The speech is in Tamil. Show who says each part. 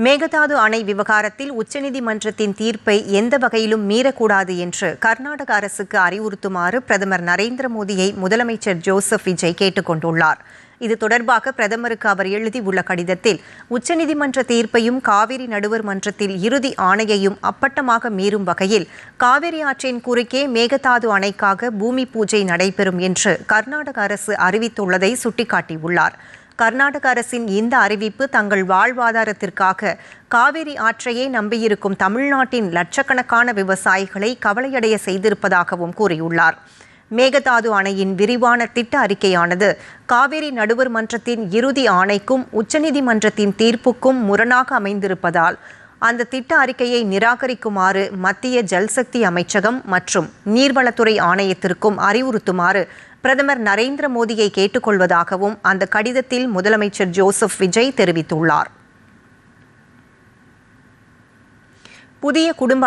Speaker 1: மேகதாது அணை விவகாரத்தில் உச்சநீதிமன்றத்தின் தீர்ப்பை எந்த வகையிலும் மீறக்கூடாது என்று கர்நாடக அரசுக்கு அறிவுறுத்துமாறு பிரதமர் நரேந்திர மோடியை முதலமைச்சர் ஜோசப் விஜய் கேட்டுக் கொண்டுள்ளார். இது தொடர்பாக பிரதமருக்கு அவர் எழுதியுள்ள கடிதத்தில், உச்சநீதிமன்ற தீர்ப்பையும் காவிரி நடுவர் மன்றத்தில் இறுதி ஆணையையும் அப்பட்டமாக மீறும் வகையில் காவிரி ஆற்றின் குறுக்கே மேகதாது அணைக்காக பூமி பூஜை நடைபெறும் என்று கர்நாடக அரசு அறிவித்துள்ளதை சுட்டிக்காட்டியுள்ளார். கர்நாடக அரசின் இந்த அறிவிப்பு தங்கள் வாழ்வாதாரத்திற்காக காவிரி ஆற்றையே நம்பியிருக்கும் தமிழ்நாட்டின் லட்சக்கணக்கான விவசாயிகளை கவலையடைய செய்திருப்பதாகவும் கூறியுள்ளார். மேகதாது அணையின் விரிவான திட்ட அறிக்கையானது காவிரி நடுவர் மன்றத்தின் இறுதி ஆணைக்கும் உச்சநீதிமன்றத்தின் தீர்ப்புக்கும் முரணாக அமைந்திருப்பதால் அந்த திட்ட அறிக்கையை நிராகரிக்குமாறு மத்திய ஜல்சக்தி அமைச்சகம் மற்றும் நீர்வளத்துறை ஆணையத்திற்கும் அறிவுறுத்துமாறு பிரதமர் நரேந்திர மோடியை கேட்டுக்கொள்வதாகவும் அந்த கடிதத்தில் முதலமைச்சர் ஜோசப் விஜய் தெரிவித்துள்ளார். புதிய குடும்ப